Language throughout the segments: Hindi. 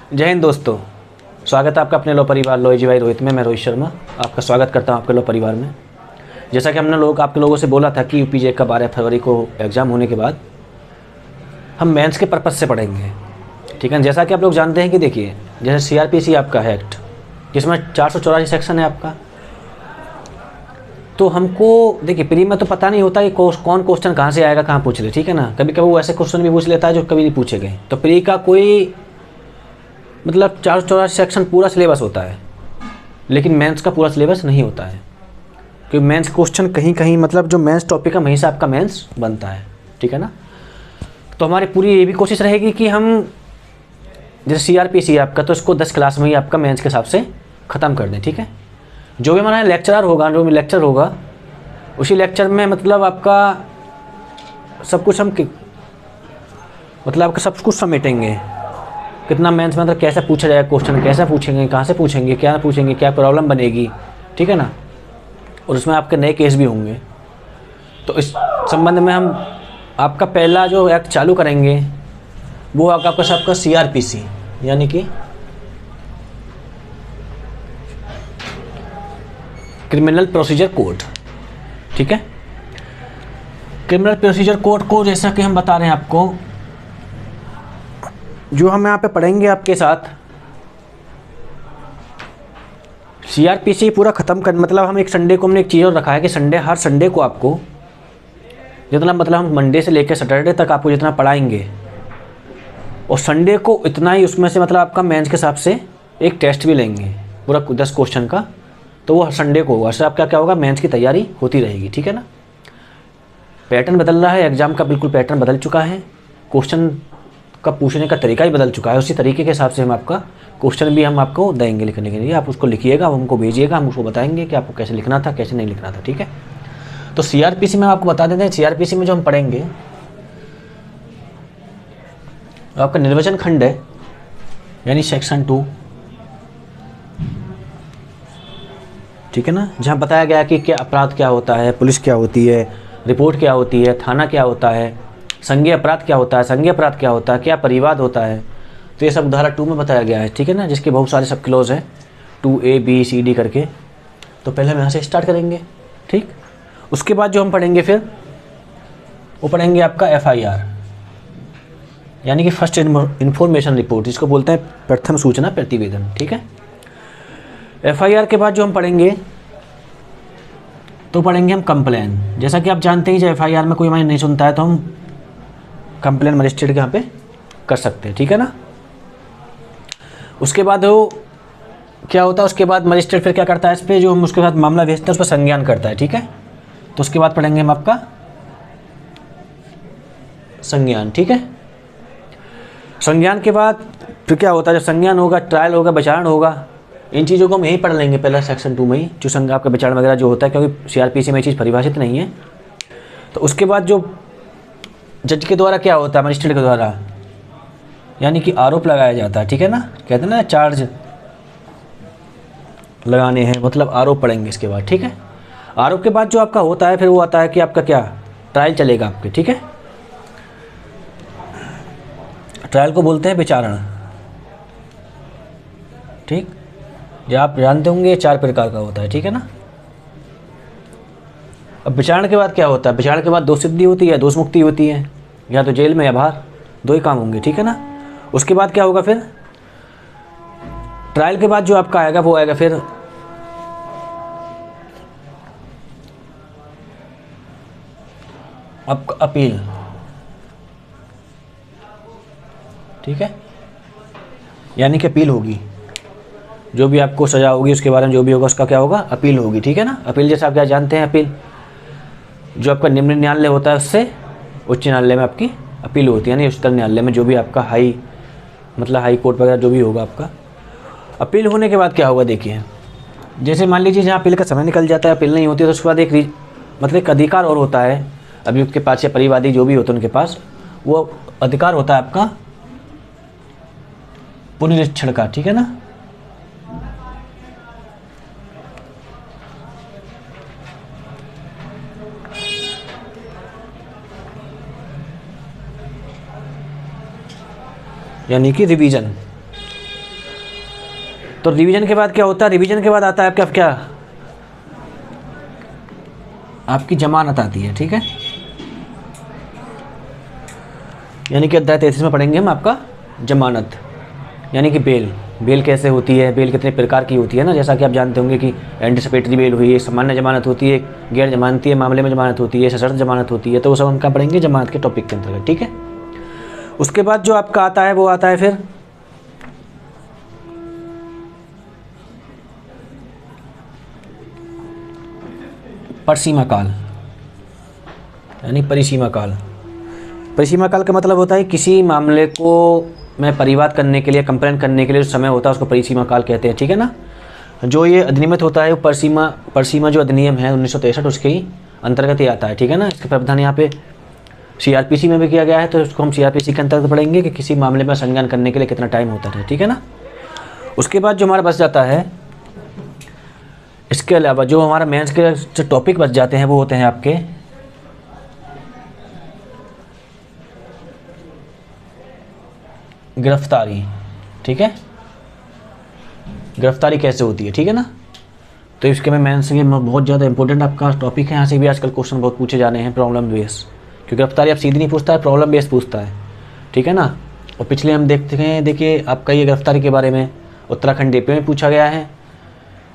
जय हिंद दोस्तों, स्वागत है आपका अपने लो परिवार लोई जी भाई रोहित में। मैं रोहित शर्मा आपका स्वागत करता हूं आपके लो परिवार में। जैसा कि हमने आपके लोगों से बोला था कि यूपीजे का 12 फरवरी को एग्ज़ाम होने के बाद हम मेंस के पर्पज़ से पढ़ेंगे, ठीक है। जैसा कि आप लोग जानते हैं कि देखिए, जैसे सीआरपीसी आपका है एक्ट, जिसमें 484 सेक्शन है आपका। तो हमको देखिए प्री में तो पता नहीं होता कि कौन क्वेश्चन कहाँ से आएगा, कहाँ पूछ ले, ठीक है ना। कभी कभी वो ऐसे क्वेश्चन भी पूछ लेता है जो कभी नहीं पूछे गए। तो प्री का कोई मतलब 484 सेक्शन पूरा सिलेबस होता है, लेकिन मेंस का पूरा सिलेबस नहीं होता है, क्योंकि मेंस क्वेश्चन कहीं कहीं मतलब जो मेंस टॉपिक है वहीं से आपका मेंस बनता है, ठीक है ना। तो हमारी पूरी ये भी कोशिश रहेगी कि हम जैसे सीआरपीसी आपका, तो इसको 10 क्लास में ही आपका मेंस के हिसाब से ख़त्म कर दें, ठीक है। जो भी हमारा लेक्चरर होगा, जो भी लेक्चर होगा, उसी लेक्चर में मतलब आपका सब कुछ हम मतलब आपका सब कुछ समेटेंगे। कितना मेंस में मतलब कैसे पूछा जाएगा क्वेश्चन, कैसे पूछेंगे, कहाँ से पूछेंगे, क्या प्रॉब्लम बनेगी, ठीक है ना। और उसमें आपके नए केस भी होंगे। तो इस संबंध में हम आपका पहला जो एक्ट चालू करेंगे वो आपका सबका सीआरपीसी, यानी कि क्रिमिनल प्रोसीजर कोड, ठीक है। क्रिमिनल प्रोसीजर कोड को जैसा कि हम बता रहे हैं आपको, जो हम यहाँ पे पढ़ेंगे आपके साथ सीआरपीसी पूरा ख़त्म कर, मतलब हम एक संडे को हमने एक चीज़ और रखा है कि हर संडे को आपको जितना मतलब हम मंडे से लेकर सैटरडे तक आपको जितना पढ़ाएंगे, और संडे को इतना ही उसमें से मतलब आपका मेंस के हिसाब से एक टेस्ट भी लेंगे पूरा 10 क्वेश्चन का। तो वो हर संडे को होगा। इससे आपका क्या होगा, मेंस की तैयारी होती रहेगी, ठीक है ना। पैटर्न बदल रहा है, एग्ज़ाम का बिल्कुल पैटर्न बदल चुका है, क्वेश्चन का पूछने का तरीका ही बदल चुका है। उसी तरीके के हिसाब से हम आपका क्वेश्चन भी हम आपको देंगे लिखने के लिए। आप उसको लिखिएगा, हमको भेजिएगा, हम उसको बताएंगे कि आपको कैसे लिखना था, कैसे नहीं लिखना था, ठीक है। तो सीआरपीसी में आपको बता देते हैं, सीआरपीसी में जो हम पढ़ेंगे आपका निर्वाचन खंड है, यानी सेक्शन 2, ठीक है ना। जहाँ बताया गया कि क्या अपराध क्या होता है, पुलिस क्या होती है, रिपोर्ट क्या होती है, थाना क्या होता है, संज्ञेय अपराध क्या होता है, संज्ञेय अपराध क्या होता है, क्या परिवाद होता है। तो ये सब धारा 2 में बताया गया है, ठीक है ना, जिसके बहुत सारे सब क्लोज हैं 2A B C D करके। तो पहले हम यहाँ से स्टार्ट करेंगे, ठीक। उसके बाद जो हम पढ़ेंगे फिर वो पढ़ेंगे आपका FIR, यानी कि फर्स्ट इन्फॉर्मेशन रिपोर्ट, जिसको बोलते हैं प्रथम सूचना प्रतिवेदन, ठीक है। FIR के बाद जो हम पढ़ेंगे तो पढ़ेंगे हम कंप्लेन। जैसा कि आप जानते हैं, जब FIR में कोई हमारी नहीं सुनता है तो हम कंप्लेन मजिस्ट्रेट के यहाँ पे कर सकते हैं, ठीक है ना। उसके बाद वो क्या होता है, उसके बाद मजिस्ट्रेट फिर क्या करता है, इस पर जो हम उसके साथ मामला भेजते हैं उस पर संज्ञान करता है, ठीक है। तो उसके बाद पढ़ेंगे हम आपका संज्ञान, ठीक है। संज्ञान के बाद फिर क्या होता है, जब संज्ञान होगा, ट्रायल होगा, विचारण होगा, इन चीज़ों को हम यहीं पढ़ लेंगे पहला सेक्शन 2 में ही, जो संज्ञान आपका विचारण वगैरह जो होता है, क्योंकि सीआरपीसी में ये चीज़ परिभाषित नहीं है। तो उसके बाद जो जज के द्वारा क्या होता है, मजिस्ट्रेट के द्वारा, यानी कि आरोप लगाया जाता है, ठीक है ना। कहते हैं ना चार्ज लगाने हैं, मतलब आरोप पढ़ेंगे इसके बाद, ठीक है। आरोप के बाद जो आपका होता है फिर वो आता है कि आपका क्या ट्रायल चलेगा आपके, ठीक है। ट्रायल को बोलते हैं विचारण, ठीक। जो आप जानते होंगे 4 प्रकार का होता है, ठीक है ना। अब विचारण के बाद क्या होता है, विचारण के बाद दोष सिद्धि होती है, दोष मुक्ति होती है, या तो जेल में या बाहर, 2 ही काम होंगे, ठीक है ना। उसके बाद क्या होगा, फिर ट्रायल के बाद जो आपका आएगा वो आएगा फिर आपका अपील, ठीक है, यानी कि अपील होगी। जो भी आपको सज़ा होगी उसके बारे में जो भी होगा उसका क्या होगा, अपील होगी, ठीक है ना। अपील जैसे आप क्या जानते हैं, अपील जो आपका निम्न न्यायालय होता है उससे उच्च न्यायालय में आपकी अपील होती है, यानी उच्चतम न्यायालय में जो भी आपका हाई कोर्ट वगैरह जो भी होगा आपका। अपील होने के बाद क्या होगा, देखिए, जैसे मान लीजिए जहाँ अपील का समय निकल जाता है, अपील नहीं होती, तो उसके बाद एक अधिकार और होता है अभियुक्त के पास या परिवादी जो भी होते हैं उनके पास, वो अधिकार होता है आपका पुनरीक्षण का, ठीक है ना। यानी कि रिवीजन, तो रिवीजन के बाद क्या होता है, रिवीजन के बाद आता है आपका क्या, आपकी जमानत आती है, ठीक है। यानी कि अध्याय 33 में पढ़ेंगे हम आपका जमानत, यानी कि बेल। बेल कैसे होती है, बेल कितने प्रकार की होती है ना, जैसा कि आप जानते होंगे कि एंटिसिपेटरी बेल हुई, एक सामान्य जमानत होती है, गैर जमानती मामले में जमानत होती है, सशर्त जमानत होती है। तो वो सब हम क्या पढ़ेंगे जमानत के टॉपिक के अंतर्गत, ठीक है। उसके बाद जो आपका आता है वो आता है फिर परसीमा काल, यानी परिसीमा काल। परिसीमा काल का मतलब होता है किसी मामले को में परिवाद करने के लिए, कंप्लेंट करने के लिए जो समय होता है उसको परिसीमा काल कहते हैं, ठीक है ना। जो ये अधिनियमित होता है वो परसीमा जो अधिनियम है 1963 उसके ही अंतर्गत ही आता है, ठीक है ना। इसका प्रावधान यहाँ पे सीआरपीसी में भी किया गया है, तो उसको हम सीआरपीसी के अंतर्गत पढ़ेंगे कि किसी मामले में संज्ञान करने के लिए कितना टाइम होता है, ठीक है ना। उसके बाद जो हमारा बच जाता है, इसके अलावा जो हमारा मेंस के जो टॉपिक बच जाते हैं वो होते हैं आपके गिरफ्तारी, ठीक है। गिरफ्तारी कैसे होती है, ठीक है ना। तो इसके में मेंस के बहुत ज़्यादा इंपॉर्टेंट आपका टॉपिक है, यहाँ से भी आजकल क्वेश्चन बहुत पूछे जाने हैं, प्रॉब्लम बेस। क्योंकि गिरफ्तारी आप सीधी नहीं पूछता है, प्रॉब्लम बेस पूछता है, ठीक है ना। और पिछले हम देखते हैं, देखिए आपका ये गिरफ्तारी के बारे में उत्तराखंड डीपी में पूछा गया है,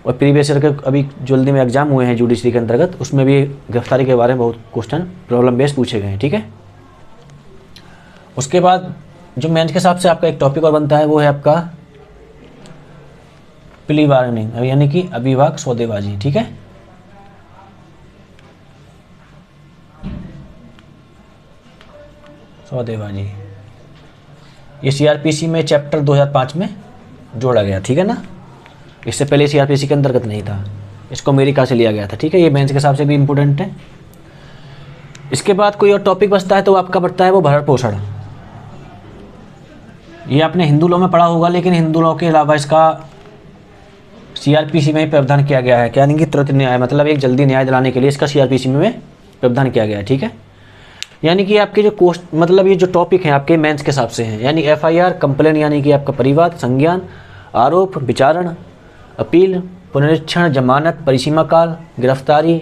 और प्रीवियस ईयर के अभी जल्दी में एग्जाम हुए हैं जुडिशरी के अंतर्गत, उसमें भी गिरफ्तारी के बारे में बहुत क्वेश्चन प्रॉब्लम बेस पूछे गए हैं, ठीक है। उसके बाद जो मेंस के हिसाब से आपका एक टॉपिक और बनता है वो है आपका प्ली बार्गेनिंग, यानी कि अभिभाग सौदेबाजी, ठीक है। सौदेबाजी ये सीआरपीसी में चैप्टर 2005 में जोड़ा गया, ठीक है ना। इससे पहले सीआरपीसी के अंतर्गत नहीं था, इसको अमेरिका से लिया गया था, ठीक है। ये मेंस के हिसाब से भी इम्पोर्टेंट है। इसके बाद कोई और टॉपिक बचता है तो आपका बढ़ता है वो भरण पोषण। ये आपने हिंदू लॉ में पढ़ा होगा, लेकिन हिंदू लॉ के अलावा इसका सीआरपीसी में प्रावधान किया गया है, क्या यानी कि तुरंत न्याय, मतलब एक जल्दी न्याय दिलाने के लिए इसका सीआरपीसी में प्रावधान किया गया है, ठीक है। यानी कि आपके जो मतलब ये जो टॉपिक हैं आपके मेंस के हिसाब से हैं, यानी एफआईआर, कंप्लेन यानी कि आपका परिवाद, संज्ञान, आरोप, विचारण, अपील, पुनरीक्षण, जमानत, परिसीमा काल, गिरफ्तारी,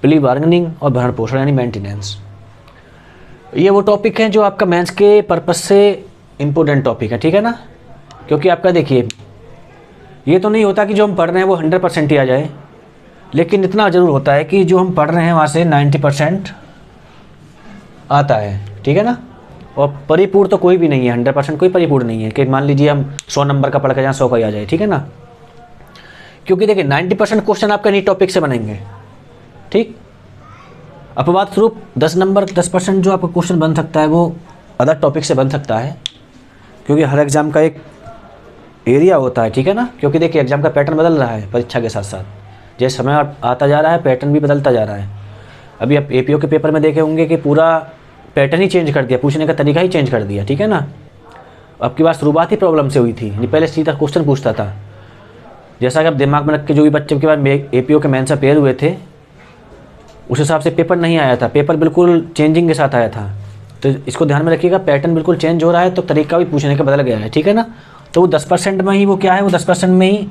प्ली बार्गेनिंग और भरण पोषण यानी मेंटेनेंस। ये वो टॉपिक हैं जो आपका मेंस के पर्पस से इम्पोर्टेंट टॉपिक है, ठीक है ना। क्योंकि आपका देखिए ये तो नहीं होता कि जो हम पढ़ रहे हैं वो 100% ही आ जाए, लेकिन इतना ज़रूर होता है कि जो हम पढ़ रहे हैं वहाँ से 90% आता है, ठीक है ना। और परिपूर्ण तो कोई भी नहीं है, 100% कोई परिपूर्ण नहीं है कि मान लीजिए हम 100 नंबर का पढ़ के जहाँ 100 का ही आ जाए, ठीक है ना। क्योंकि देखिए 90% क्वेश्चन आपका इन्हीं टॉपिक से बनेंगे, ठीक। अपवाद स्वरूप 10% जो आपका क्वेश्चन बन सकता है वो अदर टॉपिक से बन सकता है, क्योंकि हर एग्ज़ाम का एक एरिया होता है, ठीक है ना। क्योंकि देखिए एग्ज़ाम का पैटर्न बदल रहा है परीक्षा के साथ साथ, जैसे समय आता जा रहा है पैटर्न भी बदलता जा रहा है। अभी आप एपीओ के पेपर में देखे होंगे कि पूरा पैटर्न ही चेंज कर दिया, पूछने का तरीका ही चेंज कर दिया, ठीक है ना। आपकी बात शुरुआत ही प्रॉब्लम से हुई थी, नहीं पहले सीधा क्वेश्चन पूछता था। जैसा कि आप दिमाग में रख के जो भी बच्चे के बाद एपीओ के मेंस अपेयर हुए थे उस हिसाब से पेपर नहीं आया था, पेपर बिल्कुल चेंजिंग के साथ आया था। तो इसको ध्यान में रखिएगा, पैटर्न बिल्कुल चेंज हो रहा है तो तरीका भी पूछने का बदल गया है, ठीक है ना। तो वो 10% में ही वो क्या है, वो 10% में ही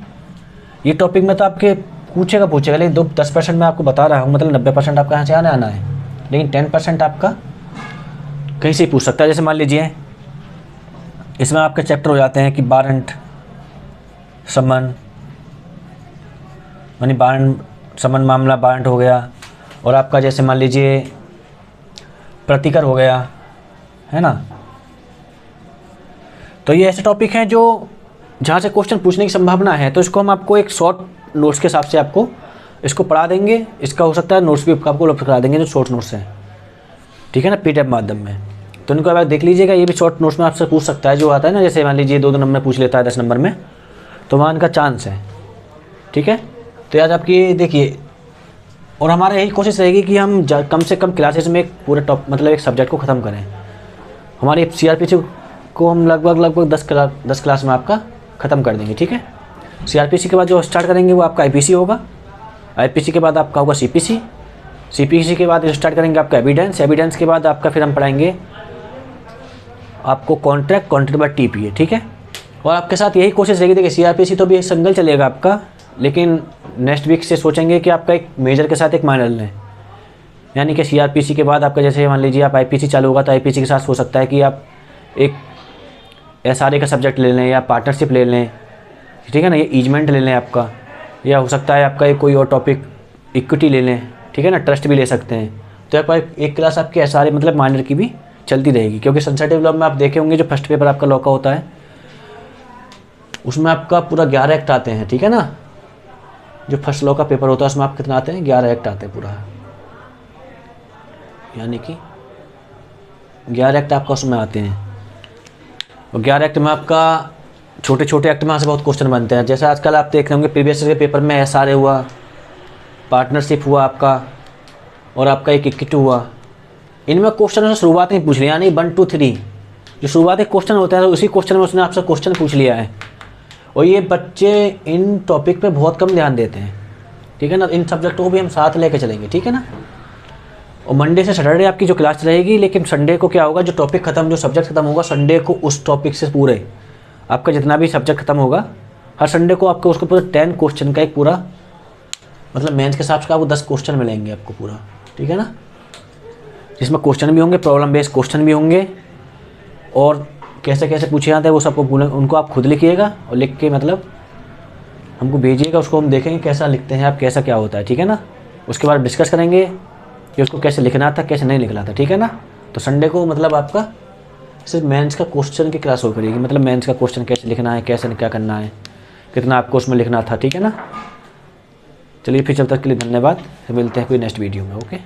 ये टॉपिक में तो आपके पूछेगा, लेकिन 10% में आपको बता रहा हूँ, मतलब 90% आपका यहाँ से आना है, लेकिन 10% आपका कहीं से ही पूछ सकता है। जैसे मान लीजिए इसमें आपके चैप्टर हो जाते हैं कि वारंट, समन, यानी वारंट समन मामला वारंट हो गया, और आपका जैसे मान लीजिए प्रतिकर हो गया, है ना। तो ये ऐसे टॉपिक हैं जो जहाँ से क्वेश्चन पूछने की संभावना है, तो इसको हम आपको एक शॉर्ट नोट्स के हिसाब से आपको इसको पढ़ा देंगे। इसका हो सकता है नोट्स भी आपको उपलब्ध करा देंगे जो शॉर्ट नोट्स हैं, ठीक है ना, पीडीएफ माध्यम में। तो इनको आप देख लीजिएगा, ये भी शॉर्ट नोट्स में आपसे पूछ सकता है, जो आता है ना, जैसे मान लीजिए 2 नंबर में पूछ लेता है 10 नंबर में, तो वहाँ इनका चांस है, ठीक है। तो आज आपकी देखिए, और हमारा यही कोशिश रहेगी कि हम कम से कम क्लासेस में एक पूरे मतलब एक सब्जेक्ट को ख़त्म करें। हमारी सीआरपीसी को हम लगभग 10 क्लास में आपका ख़त्म कर देंगे, ठीक है। सीआरपीसी के बाद जो स्टार्ट करेंगे वो आपका आईपीसी होगा, आईपीसी के बाद आपका होगा सीपीसी, सीपीसी के बाद स्टार्ट करेंगे आपका एविडेंस, एविडेंस के बाद आपका फिर हम पढ़ाएंगे आपको कॉन्ट्रैक्ट, कॉन्ट्रैक्ट बाद टीपीए, ठीक है। और आपके साथ यही कोशिश रहेगी। देखिए सीआरपीसी तो भी एक सिंगल चलेगा आपका, लेकिन नेक्स्ट वीक से सोचेंगे कि आपका एक मेजर के साथ एक माइनर लें। यानी कि सीआरपीसी के बाद आपका जैसे मान लीजिए आप आईपीसी चालू होगा तो आईपीसी के साथ हो सकता है कि आप एक एसआरए का सब्जेक्ट ले लें या पार्टनरशिप ले लें, ठीक है ना, ये ईजमेंट ले लें आपका, या हो सकता है आपका एक कोई और टॉपिक इक्विटी ले लें, ठीक है ना, ट्रस्ट भी ले सकते हैं। तो आपका एक क्लास आपकी एसआरए मतलब माइनर की भी चलती रहेगी, क्योंकि सेंसिटिव लॉ में आप देखे होंगे जो फर्स्ट पेपर आपका लॉ का होता है उसमें आपका पूरा 11 एक्ट आते हैं, ठीक है ना। जो फर्स्ट लॉ का पेपर होता है उसमें आप कितना आते हैं, 11 एक्ट आते हैं पूरा, यानी कि 11 एक्ट आपका उसमें आते हैं। और 11 एक्ट में आपका छोटे छोटे एक्ट में से बहुत क्वेश्चन बनते हैं। जैसे आजकल आप देख रहे होंगे प्रीवियस के पेपर में एसआरए हुआ, पार्टनरशिप हुआ आपका, और आपका एक इक्विटी हुआ। इनमें क्वेश्चन उसने शुरुआत में पूछ लिया, यानी 1 2 3 जो शुरुआती क्वेश्चन होता है उसी क्वेश्चन में उसने आपसे क्वेश्चन पूछ लिया है। और ये बच्चे इन टॉपिक पे बहुत कम ध्यान देते हैं, ठीक है ना। इन सब्जेक्टों को भी हम साथ लेके चलेंगे, ठीक है ना। और मंडे से सैटरडे आपकी जो क्लास रहेगी, लेकिन संडे को क्या होगा, जो टॉपिक खत्म, जो सब्जेक्ट खत्म होगा संडे को उस टॉपिक से पूरे आपका जितना भी सब्जेक्ट खत्म होगा हर संडे को आपको उसको पूरा 10 क्वेश्चन का एक पूरा मतलब मेंस के हिसाब से आपको 10 क्वेश्चन मिलेंगे आपको पूरा, ठीक है ना। जिसमें क्वेश्चन भी होंगे, प्रॉब्लम बेस्ड क्वेश्चन भी होंगे, और कैसे कैसे पूछे जाते हैं वो सबको उनको आप खुद लिखिएगा और लिख के मतलब हमको भेजिएगा, उसको हम देखेंगे कैसा लिखते हैं आप, कैसा क्या होता है, ठीक है ना। उसके बाद डिस्कस करेंगे कि उसको कैसे लिखना था कैसे नहीं लिखना था, ठीक है ना। तो संडे को मतलब आपका सिर्फ मेंस का क्वेश्चन की क्लास हो करेगी, मतलब मेंस का क्वेश्चन कैसे लिखना है, कैसे क्या करना है, कितना आपको उसमें लिखना था, ठीक है ना। चलिए फिर जब तक के लिए धन्यवाद, मिलते हैं कोई नेक्स्ट वीडियो में, ओके।